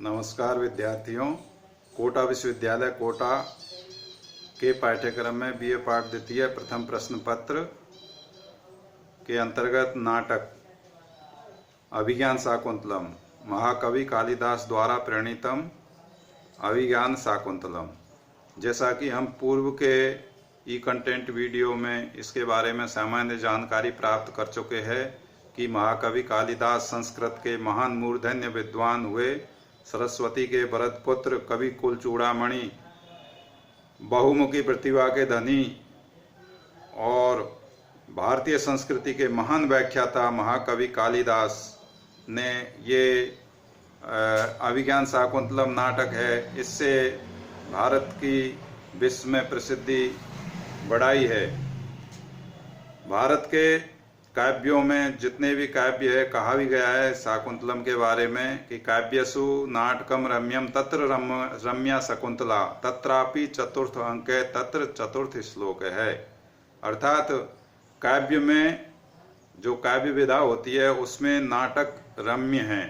नमस्कार विद्यार्थियों। कोटा विश्वविद्यालय कोटा के पाठ्यक्रम में बीए पाठ द्वितीय प्रथम प्रश्न पत्र के अंतर्गत नाटक अभिज्ञान शाकुंतलम महाकवि कालिदास द्वारा प्रणीतम अभिज्ञान शाकुंतलम। जैसा कि हम पूर्व के ई कंटेंट वीडियो में इसके बारे में सामान्य जानकारी प्राप्त कर चुके हैं कि महाकवि कालिदास संस्कृत के महान मूर्धन्य विद्वान हुए। सरस्वती के भरत पुत्र, कवि कुल चूड़ामणि, बहुमुखी प्रतिभा के धनी और भारतीय संस्कृति के महान व्याख्याता महाकवि कालिदास ने ये अभिज्ञान शाकुंतलम नाटक है, इससे भारत की विश्व में प्रसिद्धि बढ़ाई है। भारत के काव्यों में जितने भी काव्य है, कहा भी गया है शाकुंतलम के बारे में कि काव्यसु नाटकम रम्यम तत्र रम्या शकुंतला तत्रापि चतुर्थ अंक है, तत्र चतुर्थ श्लोक है। अर्थात काव्य में जो काव्य विधा होती है उसमें नाटक रम्य है,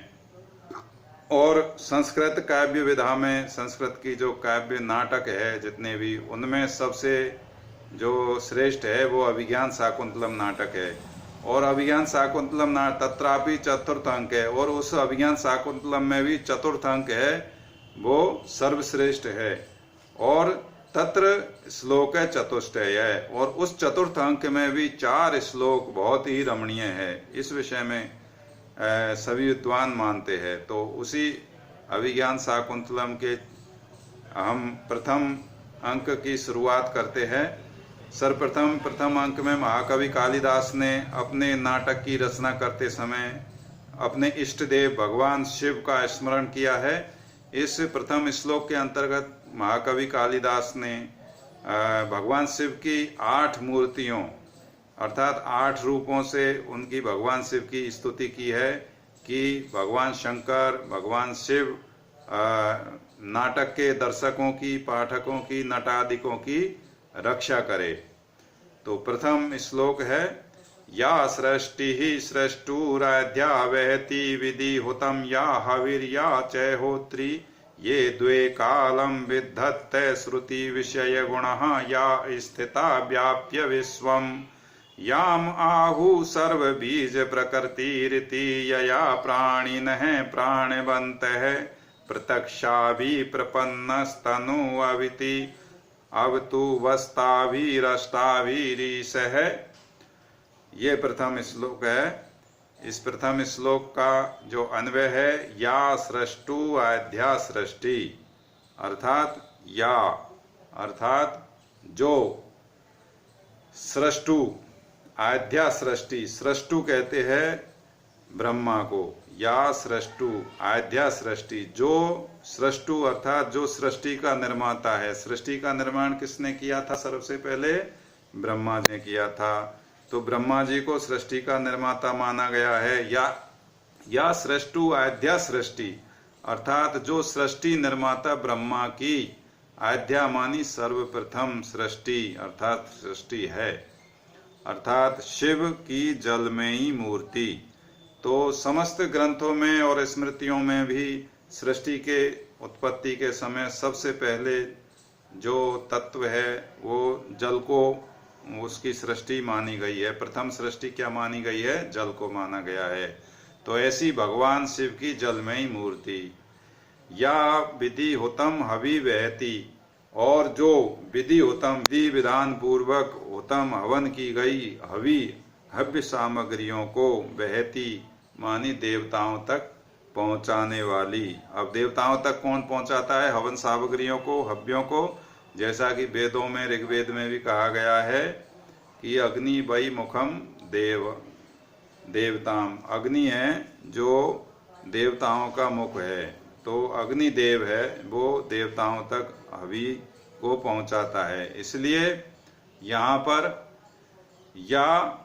और संस्कृत काव्य विधा में संस्कृत की जो काव्य नाटक है जितने भी, उनमें सबसे जो श्रेष्ठ है वो अभिज्ञान शाकुंतलम नाटक है। और अभिज्ञान शाकुंतलम तत्रापि चतुर्थ अंक है, और उस अभिज्ञान शाकुंतलम में भी चतुर्थ अंक है, वो सर्वश्रेष्ठ है। और तत्र श्लोक है चतुष्टय है, और उस चतुर्थ अंक में भी 4 श्लोक बहुत ही रमणीय है। इस विषय में सभी विद्वान मानते हैं। तो उसी अभिज्ञान शाकुंतलम के हम प्रथम अंक की शुरुआत करते हैं। प्रथम अंक में महाकवि कालिदास ने अपने नाटक की रचना करते समय अपने इष्ट देव भगवान शिव का स्मरण किया है। इस प्रथम श्लोक के अंतर्गत महाकवि कालिदास ने भगवान शिव की 8 मूर्तियों अर्थात 8 रूपों से उनकी भगवान शिव की स्तुति की है कि भगवान शंकर, भगवान शिव नाटक के दर्शकों की, पाठकों की, नटादिकों की रक्षा करे। तो प्रथम श्लोक है या सृष्टि ही सृष्टुराध्या वहति विधि हुतम या हविर्या च होत्री ये द्वे कालम विद्धत्ते श्रुति विषय गुणः या स्थिता व्याप्य विश्वम याम आहु सर्व बीज प्रकृतिरिति यया प्राणिनः प्राणवन्तः प्रत्यक्षाभि प्रपन्नस्तनु अविति अब तू वस्ताभिरष्टाभिरीश है। ये प्रथम श्लोक है। इस प्रथम श्लोक का जो अन्वय है या सृष्टु आद्या सृष्टि, अर्थात या अर्थात जो, सृष्टु आद्या सृष्टि, सृष्टु कहते हैं ब्रह्मा को, या सृष्टु आद्या सृष्टि, जो सृष्टु अर्थात जो सृष्टि का निर्माता है। सृष्टि का निर्माण किसने किया था? सबसे पहले ब्रह्मा जी ने किया था। तो ब्रह्मा जी को सृष्टि का निर्माता माना गया है। या सृष्टु आद्या सृष्टि अर्थात जो सृष्टि निर्माता ब्रह्मा की, आद्या मानी सर्वप्रथम सृष्टि अर्थात सृष्टि है, अर्थात शिव की जलमयी मूर्ति। तो समस्त ग्रंथों में और स्मृतियों में भी सृष्टि के उत्पत्ति के समय सबसे पहले जो तत्व है वो जल को उसकी सृष्टि मानी गई है। प्रथम सृष्टि क्या मानी गई है? जल को माना गया है। तो ऐसी भगवान शिव की जलमयी मूर्ति। या विधि हुतम हवि वहति, और जो विधि हुतम विधि विधान पूर्वक हुतम हवन की गई हव्य सामग्रियों को, वहति मानी देवताओं तक पहुंचाने वाली। अब देवताओं तक कौन पहुंचाता है हवन सामग्रियों को, हव्यों को? जैसा कि वेदों में, ऋग्वेद में भी कहा गया है कि अग्नि वै मुखम देवताम, अग्नि है जो देवताओं का मुख है। तो अग्नि देव है, वो देवताओं तक हवि को पहुंचाता है। इसलिए यहाँ पर या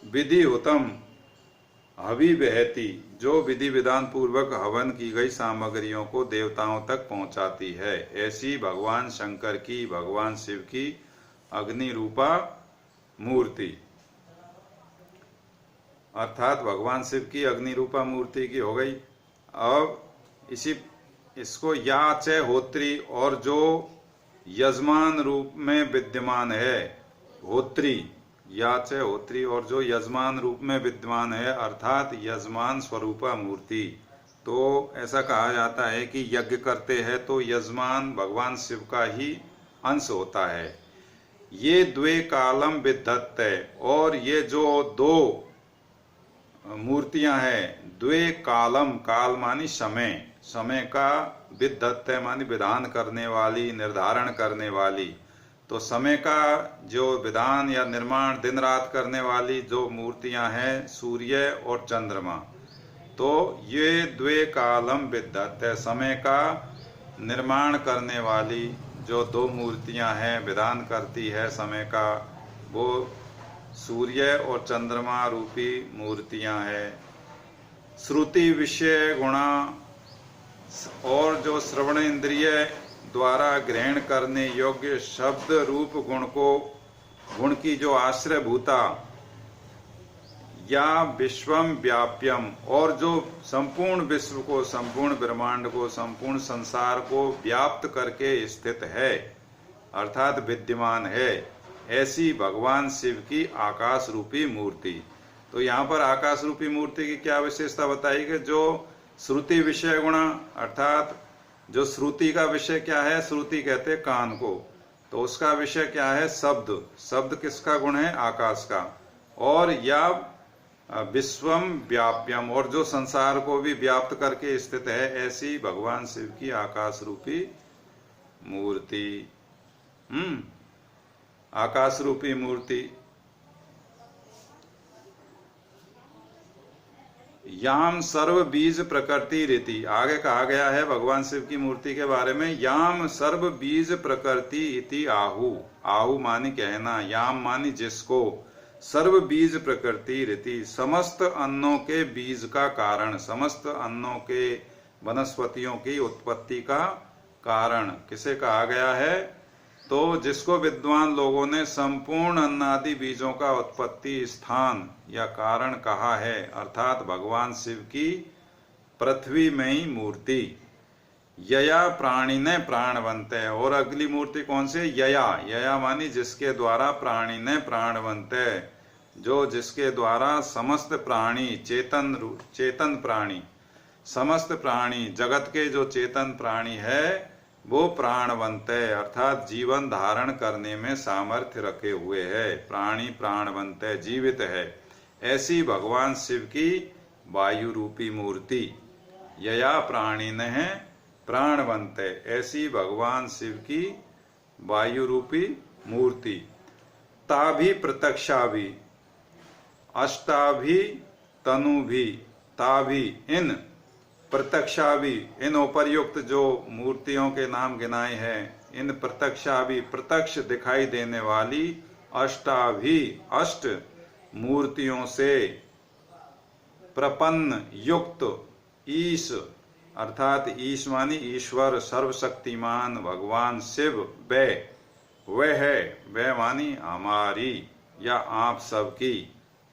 विधि हुतम हवि वहति, जो विधि विधान पूर्वक हवन की गई सामग्रियों को देवताओं तक पहुंचाती है, ऐसी भगवान शंकर की, भगवान शिव की अग्नि रूपा मूर्ति। अर्थात भगवान शिव की अग्नि रूपा मूर्ति की हो गई। अब इसको या च होत्री, और जो यजमान रूप में विद्यमान है, होत्री, या च होत्री, और जो यजमान रूप में विद्यमान है अर्थात यजमान स्वरूपा मूर्ति। तो ऐसा कहा जाता है कि यज्ञ करते हैं तो यजमान भगवान शिव का ही अंश होता है। ये द्वे कालम विद्धत्ते, और ये जो दो मूर्तियां हैं, द्वे कालम, काल मानी समय, समय का, विद्धत्ते मानी विधान करने वाली, निर्धारण करने वाली। तो समय का जो विधान या निर्माण दिन रात करने वाली जो मूर्तियां हैं, सूर्य और चंद्रमा, तो ये द्वे कालम विद्धत्ते, समय का निर्माण करने वाली जो दो मूर्तियां हैं, विधान करती है समय का, वो सूर्य और चंद्रमा रूपी मूर्तियां हैं। श्रुति विषय गुणा, और जो श्रवण इंद्रिय द्वारा ग्रहण करने योग्य शब्द रूप गुण की जो आश्रय भूता, या विश्वम व्याप्यम, और जो संपूर्ण विश्व को, संपूर्ण ब्रह्मांड को, संपूर्ण संसार को व्याप्त करके स्थित है अर्थात विद्यमान है, ऐसी भगवान शिव की आकाश रूपी मूर्ति। तो यहाँ पर आकाश रूपी मूर्ति की क्या विशेषता बताई कि जो श्रुति विषय गुणा, अर्थात जो श्रुति का विषय क्या है, श्रुति कहते हैं कान को, तो उसका विषय क्या है, शब्द, शब्द किसका गुण है, आकाश का, और या विश्वम व्याप्यम, और जो संसार को भी व्याप्त करके स्थित है, ऐसी भगवान शिव की आकाश रूपी मूर्ति। आकाश रूपी मूर्ति। याम सर्व बीज प्रकृति रीति, आगे कहा गया है भगवान शिव की मूर्ति के बारे में, याम सर्व बीज प्रकृति इति आहु, आहु मानी कहना, याम मानी जिसको, सर्व बीज प्रकृति रीति, समस्त अन्नों के बीज का कारण, समस्त अन्नों के वनस्पतियों की उत्पत्ति का कारण किसे कहा गया है, तो जिसको विद्वान लोगों ने संपूर्ण अन्नादि बीजों का उत्पत्ति स्थान या कारण कहा है, अर्थात भगवान शिव की पृथ्वी में ही मूर्ति। यया प्राणी ने प्राणवंत है, और अगली मूर्ति कौन सी, यया, यया मानी जिसके द्वारा प्राणी ने प्राणवंत है, जो जिसके द्वारा समस्त प्राणी, चेतन प्राणी, समस्त प्राणी जगत के जो चेतन प्राणी है वो प्राणवंत है, अर्थात जीवन धारण करने में सामर्थ्य रखे हुए है, प्राणी प्राणवंत है, जीवित है, ऐसी भगवान शिव की वायु रूपी मूर्ति। यया प्राणी ने है प्राणवंत है, ऐसी भगवान शिव की वायु रूपी मूर्ति। ताभि प्रत्यक्षाभि, अष्टाभि तनुभि, ताभि इन, प्रत्यक्षाभि इन उपर्युक्त जो मूर्तियों के नाम गिनाए हैं, इन प्रत्यक्षाभि प्रत्यक्ष दिखाई देने वाली, अष्टाभि अष्ट मूर्तियों से प्रपन्न युक्त ईश, अर्थात ईश मानी ईश्वर, सर्वशक्तिमान भगवान शिव, वह है, वह मानी हमारी या आप सबकी,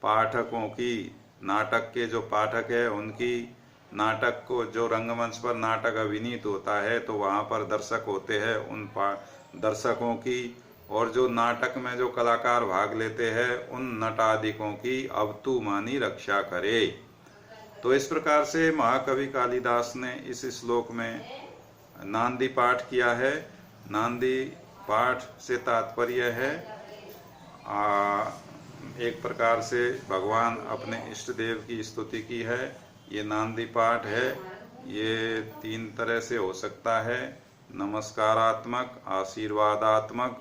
पाठकों की, नाटक के जो पाठक है उनकी, नाटक को जो रंगमंच पर नाटक अभिनीत होता है तो वहाँ पर दर्शक होते हैं, उन दर्शकों की, और जो नाटक में जो कलाकार भाग लेते हैं उन नटादिकों की अवतु मानी रक्षा करे। तो इस प्रकार से महाकवि कालिदास ने इस श्लोक में नांदी पाठ किया है। नांदी पाठ से तात्पर्य है एक प्रकार से भगवान अपने इष्ट देव की स्तुति की है। ये नांदी पाठ है, ये तीन तरह से हो सकता है, नमस्कारात्मक, आशीर्वादात्मक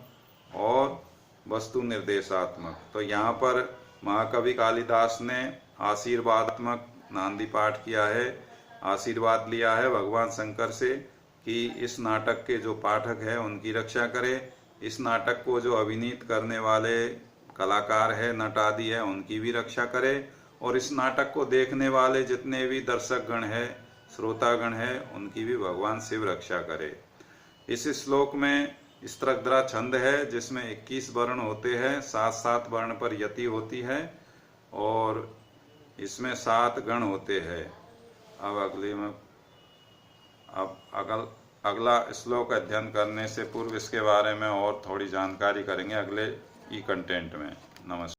और वस्तु निर्देशात्मक। तो यहाँ पर महाकवि कालिदास ने आशीर्वादात्मक नांदी पाठ किया है, आशीर्वाद लिया है भगवान शंकर से कि इस नाटक के जो पाठक हैं उनकी रक्षा करे, इस नाटक को जो अभिनीत करने वाले कलाकार है, नट आदि है, उनकी भी रक्षा करे, और इस नाटक को देखने वाले जितने भी दर्शक गण है, श्रोतागण है, उनकी भी भगवान शिव रक्षा करे। इस श्लोक में स्त्रग्ध्रा छंद है जिसमें 21 वर्ण होते हैं, 7-7 वर्ण पर यति होती है, और इसमें 7 गण होते हैं। अगला श्लोक अध्ययन करने से पूर्व इसके बारे में और थोड़ी जानकारी करेंगे अगले ई कंटेंट में। नमस्कार।